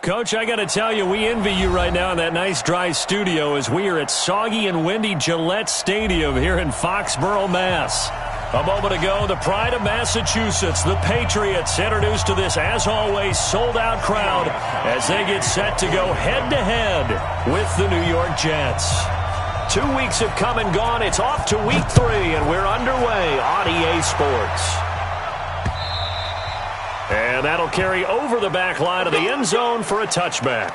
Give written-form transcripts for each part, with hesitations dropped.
Coach, I got to tell you, we envy you right now in that nice dry studio as we are at soggy and windy Gillette Stadium here in Foxborough, Mass. A moment ago, the pride of Massachusetts, the Patriots, introduced to this, as always, sold-out crowd as they get set to go head-to-head with the New York Jets. 2 weeks have come and gone. It's off to week 3, and we're underway on EA Sports. And that'll carry over the back line of the end zone for a touchback.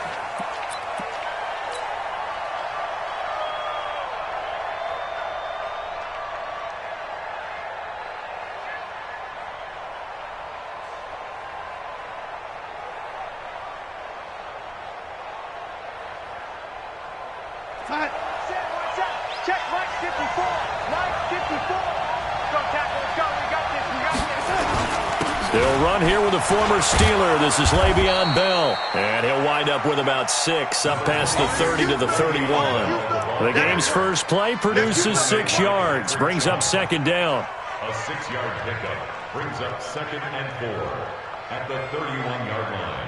Check, Mike 54. Mike 54. Go tackle, let's go. We got this. They'll run here with a former Steeler. This is Le'Veon Bell. And he'll wind up with about 6 up past the 30 to the 31. The game's first play produces 6 yards. Brings up second down. A 6-yard pickup brings up 2nd and 4 at the 31-yard line.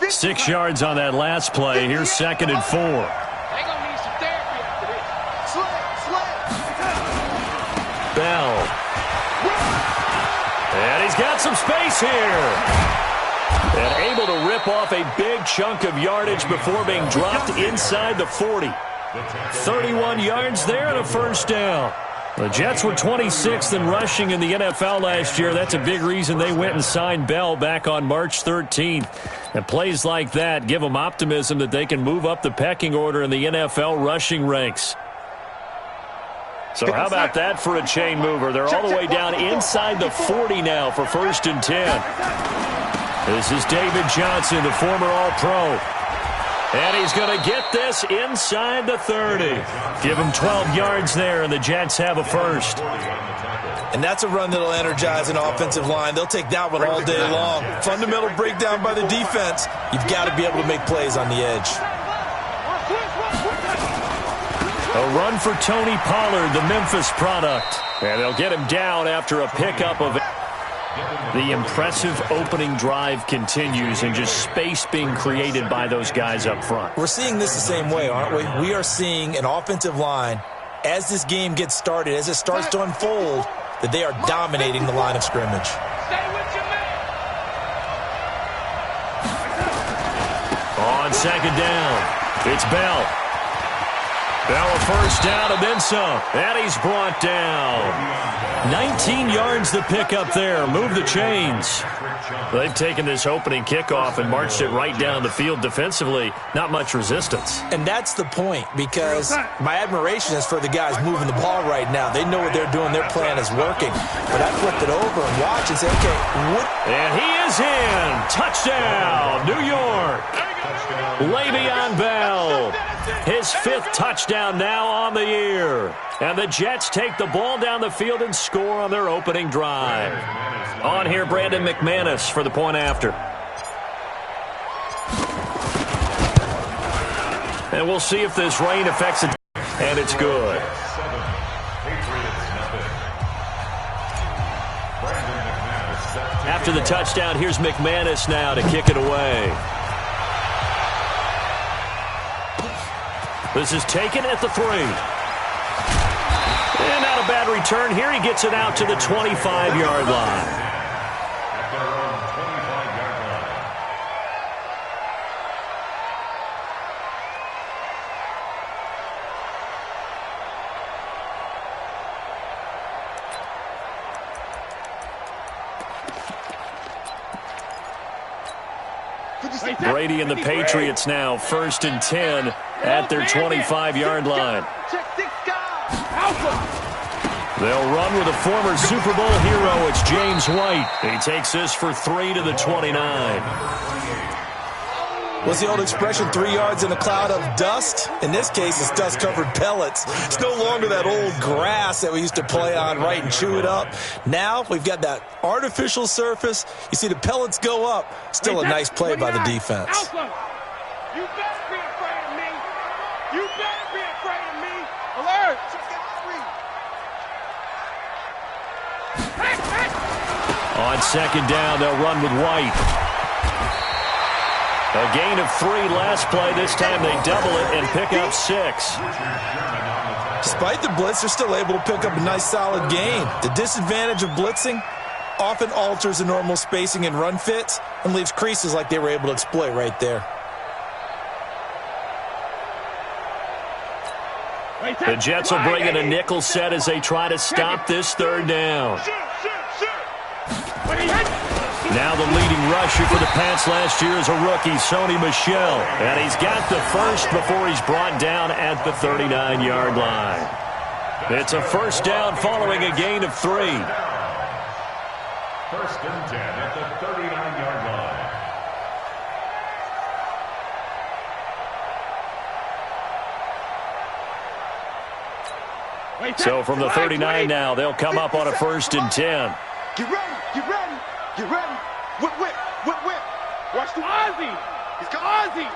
6 yards on that last play. Here's 2nd and 4. They're going to need some therapy after this. Bell. And he's got some space here. And able to rip off a big chunk of yardage before being dropped inside the 40. 31 yards there and a first down. The Jets were 26th in rushing in the NFL last year. That's a big reason they went and signed Bell back on March 13th. And plays like that give them optimism that they can move up the pecking order in the NFL rushing ranks. So how about that for a chain mover? They're all the way down inside the 40 now for 1st and 10. This is David Johnson, the former All-Pro. And he's going to get this inside the 30. Give him 12 yards there, and the Jets have a first. And that's a run that'll energize an offensive line. They'll take that one all day long. Fundamental breakdown by the defense. You've got to be able to make plays on the edge. A run for Tony Pollard, the Memphis product. And they'll get him down after a pickup of... The impressive opening drive continues and just space being created by those guys up front. We're seeing this the same way, aren't we? We are seeing an offensive line, as this game gets started, as it starts to unfold, that they are dominating the line of scrimmage. On 2nd down, it's Bell. Bell a first down and then some. And he's brought down. 19 yards the pickup there. Move the chains. They've taken this opening kickoff and marched it right down the field defensively. Not much resistance. And that's the point, because my admiration is for the guys moving the ball right now. They know what they're doing. Their plan is working. But I flipped it over and watch and say, okay, what? And he is in. Touchdown, New York. Le'Veon Bell. His 5th touchdown now on the year. And the Jets take the ball down the field and score on their opening drive. On here, Brandon McManus for the point after. And we'll see if this rain affects it. And it's good. After the touchdown, here's McManus now to kick it away. This is taken at the 3. And not a bad return here. He gets it out to the 25-yard line. Brady and the Patriots now 1st and 10 at their 25-yard line. They'll run with a former Super Bowl hero. It's James White. He takes this for 3 to the 29. What's the old expression, 3 yards in a cloud of dust? In this case, it's dust-covered pellets. It's no longer that old grass that we used to play on, right, and chew it up. Now we've got that artificial surface. You see the pellets go up. Still a nice play by the defense. You better be afraid of me. You better be afraid of me. Alert. On second down, they'll run with White. A gain of 3 last play. This time they double it and pick up 6. Despite the blitz, they're still able to pick up a nice solid gain. The disadvantage of blitzing often alters the normal spacing and run fits and leaves creases like they were able to exploit right there. The Jets will bring in a nickel set as they try to stop this third down. Now the leading rusher for the Pats last year is a rookie, Sony Michel. And he's got the first before he's brought down at the 39-yard line. It's a first down following a gain of 3. First and 10 at the 39-yard line. So from the 39 now, they'll come up on a first and 10. Get ready, get ready, get ready. Whip, whip, whip, whip. Watch the Ozzy. He's coming. Ozzy.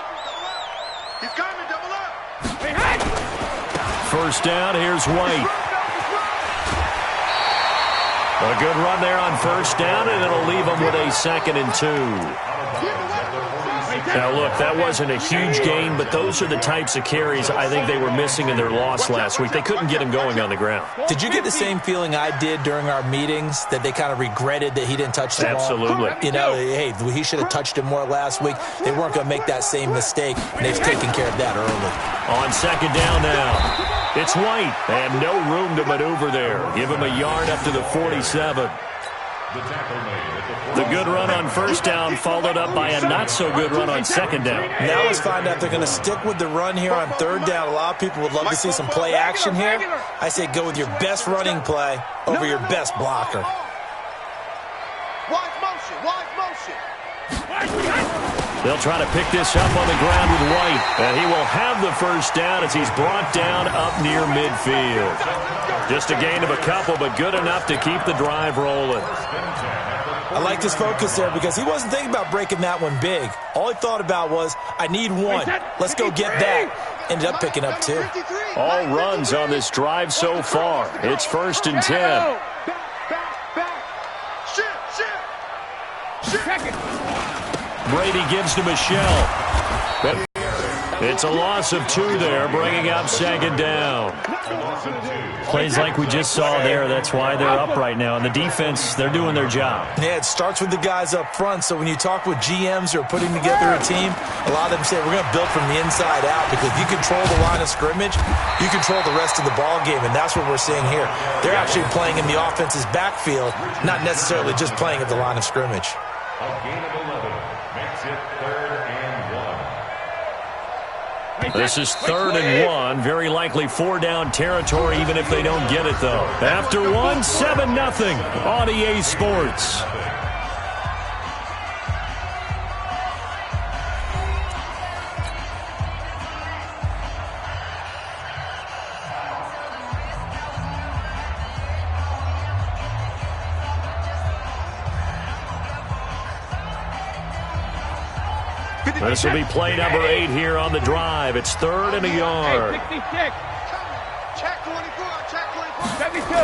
He's coming, double up. Hey, hey. First down, here's White. A good run there on first down, and it'll leave them with a 2nd and 2. Now, look, that wasn't a huge gain, but those are the types of carries I think they were missing in their loss last week. They couldn't get him going on the ground. Did you get the same feeling I did during our meetings, that they kind of regretted that he didn't touch the ball? Absolutely. You know, hey, he should have touched it more last week. They weren't going to make that same mistake, and they've taken care of that early. On second down now, it's White, and no room to maneuver there. Give him a yard up to the 47. The good run on first down followed up by a not-so-good run on second down. Now let's find out if they're going to stick with the run here on third down. A lot of people would love to see some play action here. I say go with your best running play over your best blocker. Wide motion, wide motion. They'll try to pick this up on the ground with White, and he will have the first down as he's brought down up near midfield. Just a gain of a couple, but good enough to keep the drive rolling. I like his focus there because he wasn't thinking about breaking that one big. All he thought about was, I need 1. Let's go get that. Ended up picking up 2. All runs on this drive so far. It's first and 10. Back. Shoot. Brady gives to Michel. It's a loss of 2 there, bringing up second down. Plays like we just saw there. That's why they're up right now. And the defense, they're doing their job. Yeah, it starts with the guys up front. So when you talk with GMs who are putting together a team, a lot of them say we're going to build from the inside out, because if you control the line of scrimmage, you control the rest of the ball game, and that's what we're seeing here. They're actually playing in the offense's backfield, not necessarily just playing at the line of scrimmage. A gain of 11 makes it 3rd and 1. This is 3rd and 1. Very likely 4-down territory, even if they don't get it, though. After 1, 7-0 on EA Sports. This will be play number 8 here on the drive. It's 3rd and a yard. 66. Check 24. Check 24. 72.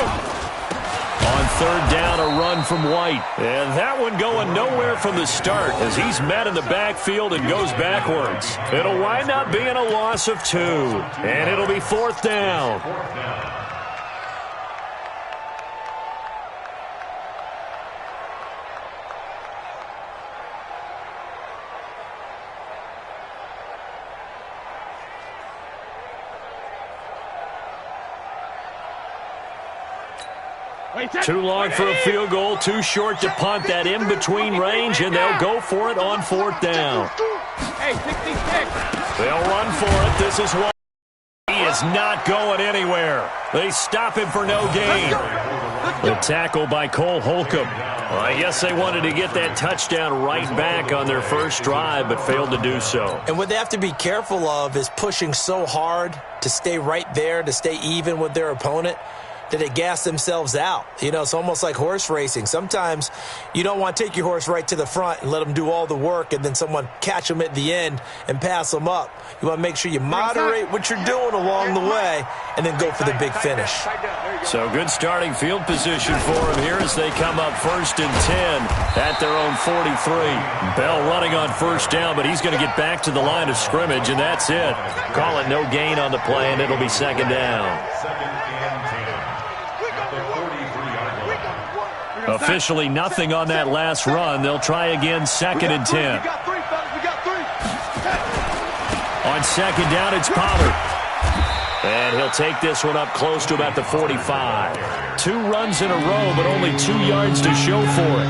On 3rd down, a run from White. And that one going nowhere from the start as he's met in the backfield and goes backwards. It'll wind up being a loss of 2. And it'll be 4th down. Too long for a field goal, too short to punt. That in-between range, and they'll go for it on 4th down. Hey, 66. They'll run for it. This is one. He is not going anywhere. They stop him for no gain. The tackle by Cole Holcomb. Well, I guess they wanted to get that touchdown right back on their first drive, but failed to do so. And what they have to be careful of is pushing so hard to stay right there, to stay even with their opponent. that they gas themselves out. You know, it's almost like horse racing. Sometimes you don't want to take your horse right to the front and let them do all the work and then someone catch them at the end and pass them up. You want to make sure you moderate what you're doing along the way and then go for the big finish. So good starting field position for them here as they come up 1st and 10 at their own 43. Bell running on first down, but he's going to get back to the line of scrimmage, and that's it. Call it no gain on the play, and it'll be 2nd down. Officially nothing on that last run. They'll try again 2nd and 10. On 2nd down, it's Pollard. And he'll take this one up close to about the 45. 2 runs in a row, but only 2 yards to show for it.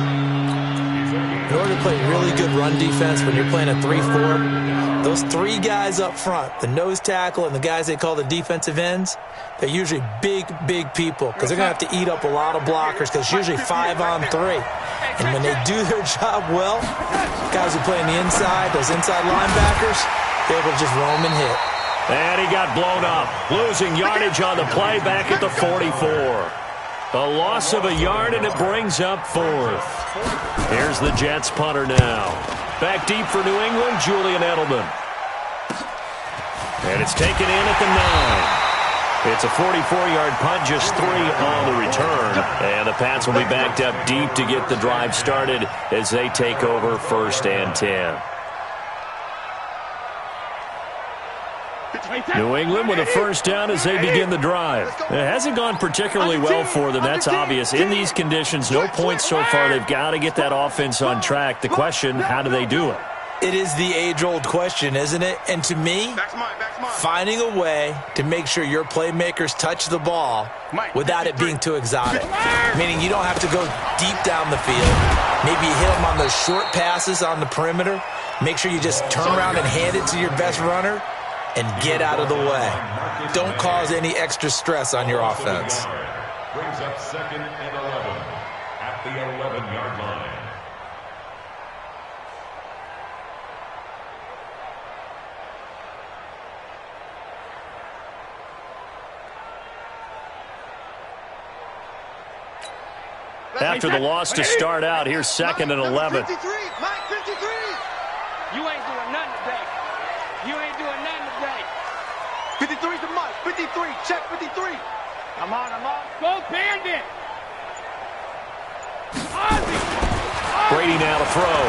In order to play really good run defense when you're playing a 3-4, those 3 guys up front, the nose tackle and the guys they call the defensive ends, they're usually big people because they're going to have to eat up a lot of blockers because it's usually 5 on 3. And when they do their job well, guys who play on the inside, those inside linebackers, they're able to just roam and hit. And he got blown up, losing yardage on the play back at the 44. A loss of a yard, and it brings up 4th. Here's the Jets punter now. Back deep for New England, Julian Edelman. And it's taken in at the 9. It's a 44-yard punt, just 3 on the return. And the Pats will be backed up deep to get the drive started as they take over 1st and 10. New England with a first down as they begin the drive. It hasn't gone particularly well for them. That's obvious. In these conditions, no points so far. They've got to get that offense on track. The question, how do they do it? It is the age-old question, isn't it? And to me, finding a way to make sure your playmakers touch the ball without it being too exotic. Meaning you don't have to go deep down the field. Maybe you hit them on those short passes on the perimeter. Make sure you just turn around and hand it to your best runner and get out of the way. Don't cause any extra stress on your offense. Brings up 2nd and 11 at the 11-yard line. After the loss to start out, here's 2nd and 11. 53, Mike 53. You ain't doing nothing today. You ain't doing nothing today. 53 to Mike. 53. Check 53. I'm on. Go Bandit. Ozzy. Brady now to throw.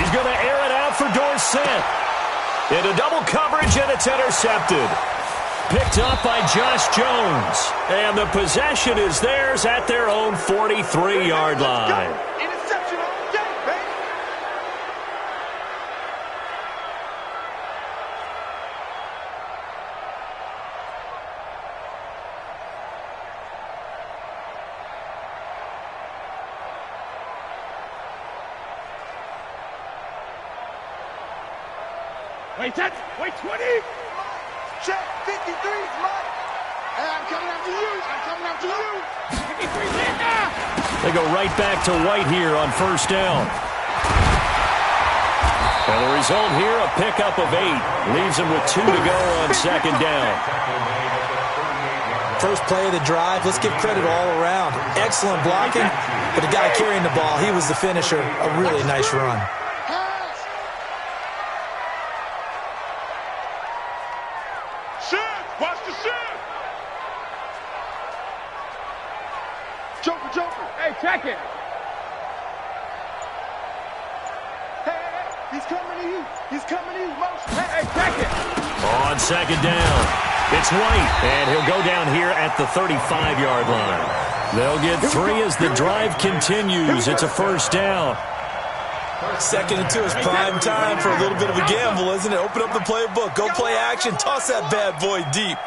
He's going to air it out for Dorsett. Into double coverage, and it's intercepted. Picked up by Josh Jones. And the possession is theirs at their own 43-yard line. Interception all day, baby. Wait, 20. Check 53, Mike. Hey, I'm coming after you. 53's in now. They go right back to White here on first down. And the result here, a pickup of 8. Leaves them with 2 to go on 2nd down. First play of the drive, let's give credit all around. Excellent blocking, but the guy carrying the ball, he was the finisher. A really nice run. Watch the shift. Joker. Hey, check it. Hey, he's coming to you. Motion. Hey, check it. On 2nd down, it's White, and he'll go down here at the 35-yard line. They'll get 3 as the drive continues. It's a first down. 2nd and 2 is prime time for a little bit of a gamble, isn't it? Open up the playbook, go play action, toss that bad boy deep.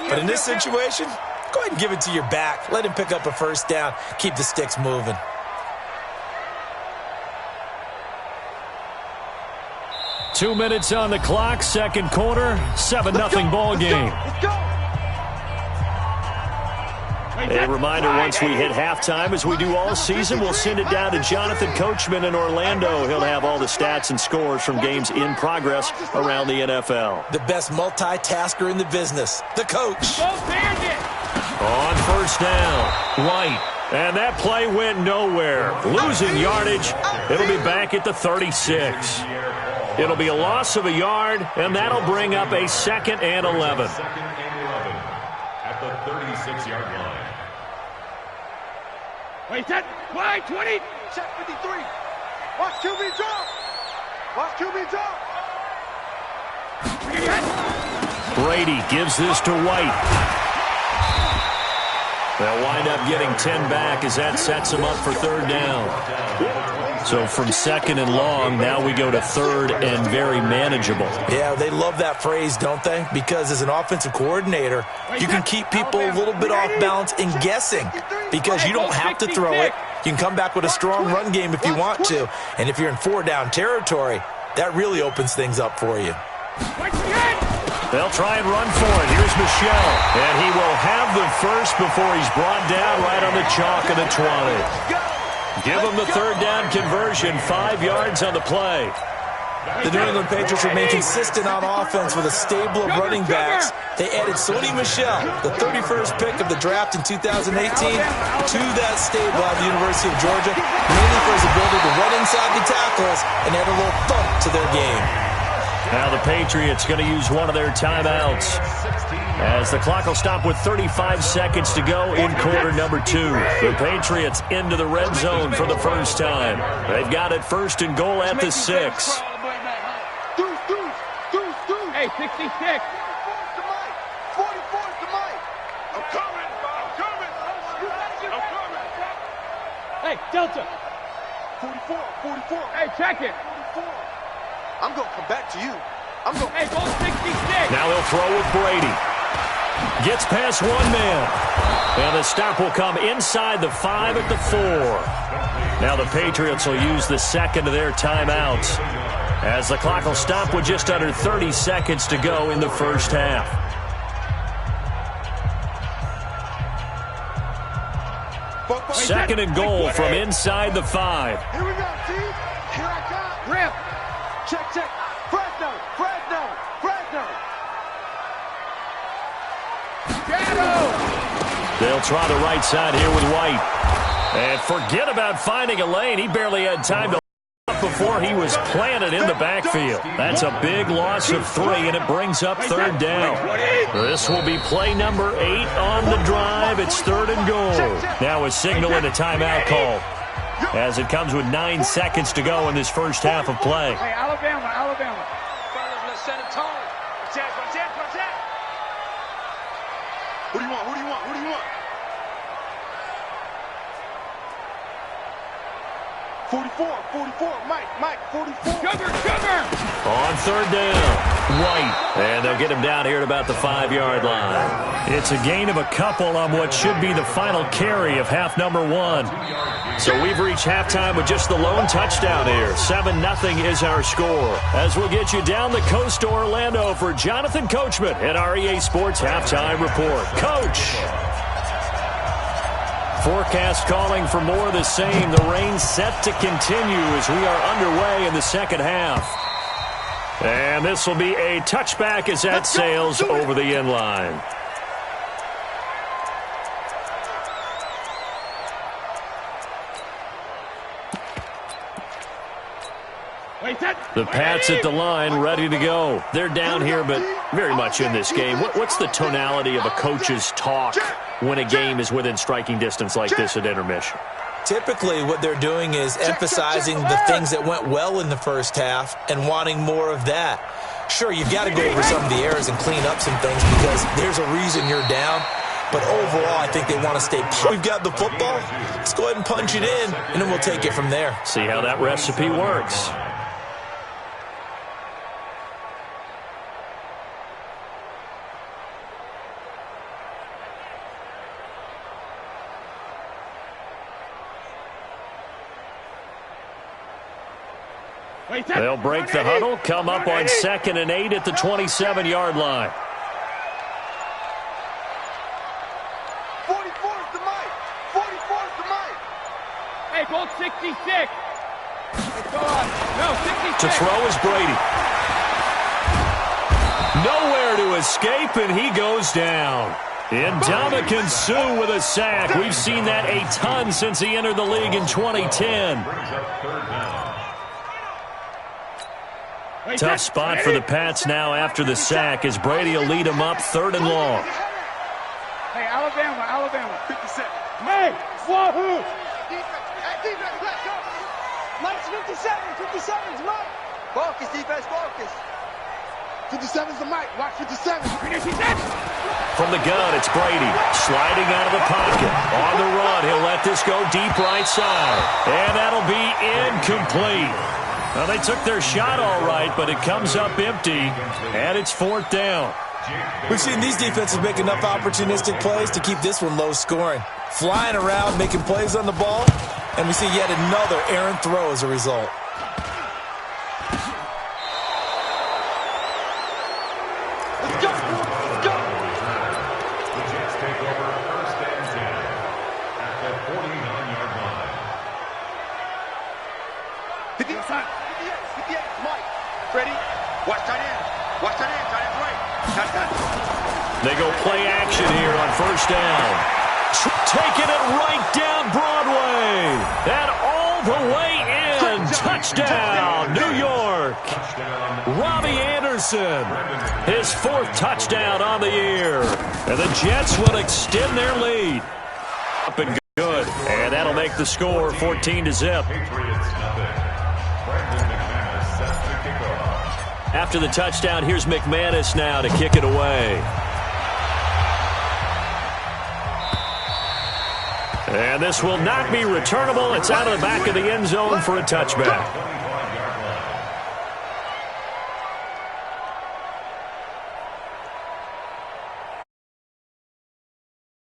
But in this situation, go ahead and give it to your back. Let him pick up a first down. Keep the sticks moving. Two minutes on the clock, second quarter, 7-0 ball game. Let's go. A reminder, once we hit halftime, as we do all season, we'll send it down to Jonathan Coachman in Orlando. He'll have all the stats and scores from games in progress around the NFL. The best multitasker in the business, the coach. Go Bandit. On first down, White. And that play went nowhere. Losing yardage. It'll be back at the 36. It'll be a loss of a yard, and that'll bring up a 2nd and 11. Second and 11 at the 36-yard line. Wait, set. Wide, 20. Check 53. Watch QB drop. Watch QB drop. Brady gives this to White. They'll wind up getting 10 back as that sets them up for 3rd down. So from 2nd and long, now we go to 3rd and very manageable. Yeah, they love that phrase, don't they? Because as an offensive coordinator, you can keep people a little bit off balance and guessing because you don't have to throw it. You can come back with a strong run game if you want to. And if you're in 4-down territory, that really opens things up for you. They'll try and run for it. Here's Michelle. And he will have the first before he's brought down right on the chalk of the 20. Give him the 3rd down conversion, 5 yards on the play. The New England Patriots remain consistent on offense with a stable of running backs. They added Sony Michel, the 31st pick of the draft in 2018, to that stable at the University of Georgia, mainly for his ability to run inside the tackles and add a little thump to their game. Now the Patriots going to use one of their timeouts as the clock will stop with 35 seconds to go in quarter number 2. The Patriots into the red zone for the first time. They've got it 1st and goal at the 6. Hey, 66. 44's the mic. I'm coming. Hey, Delta. 44. Hey, check it. 44. I'm going to come back to you. Hey, go 66. Now he'll throw with Brady. Gets past one man. And the stop will come inside the 5 at the 4. Now the Patriots will use the 2nd of their timeouts as the clock will stop with just under 30 seconds to go in the first half. Second and goal from inside the 5. Here we go, T. Here I come. Rip. Check. Fresno. Shadow. They'll try the right side here with White. And forget about finding a lane. He barely had time to before he was planted in the backfield. That's a big loss of 3, and it brings up 3rd down. This will be play number 8 on the drive. It's 3rd and goal. Now a signal and a timeout call as it comes with 9 seconds to go in this first half of play. Hey, Alabama. Who do you want? 44, Mike, 44. Cover. On 3rd down, White. And they'll get him down here at about the 5-yard line. It's a gain of a couple on what should be the final carry of half number 1. So we've reached halftime with just the lone touchdown here. 7-0 is our score. As we'll get you down the coast to Orlando for Jonathan Coachman at our EA Sports Halftime Report. Coach! Forecast calling for more of the same. The rain set to continue as we are underway in the second half. And this will be a touchback as that sails over the end line. The Pats at the line, ready to go. They're down here, but very much in this game. What's the tonality of a coach's talk when a game is within striking distance like this at intermission? Typically, what they're doing is emphasizing the things that went well in the first half and wanting more of that. Sure, you've got to go over some of the errors and clean up some things because there's a reason you're down. But overall, I think they want to stay. We've got the football. Let's go ahead and punch it in, and then we'll take it from there. See how that recipe works. They'll break the huddle, come up on 2nd and 8 at the 27-yard line. 44's the mic. 44's the mic. Hey, go 66. Hey, go on. No, 66. To throw is Brady. Nowhere to escape, and he goes down. Ndamukong Suh with a sack. We've seen that a ton since he entered the league in 2010. Tough spot for the Pats now after the sack as Brady will lead them up 3rd and long. Hey, Alabama. 57. Hey, wahoo! Defense, let's go. Mike's 57's Mike. Focus, defense, focus. 57's the Mike. Watch 57. From the gun, it's Brady sliding out of the pocket. On the run, he'll let this go deep right side. And that'll be incomplete. Well, they took their shot all right, but it comes up empty, and it's 4th down. We've seen these defenses make enough opportunistic plays to keep this one low scoring. Flying around, making plays on the ball, and we see yet another errant throw as a result. Let's go. Let's go. The Jets take over 1st and 10 at the 49-yard line. 58, Mike. Ready? Watch tight end. Watch tight end. Tight end's right. They go play action here on 1st down. Taking it right down Broadway. And all the way in. Touchdown, New York. Robbie Anderson, his 4th touchdown on the year. And the Jets will extend their lead. Up and good. And that'll make the score 14-0. After the touchdown, here's McManus now to kick it away. And this will not be returnable. It's out of the back of the end zone for a touchback.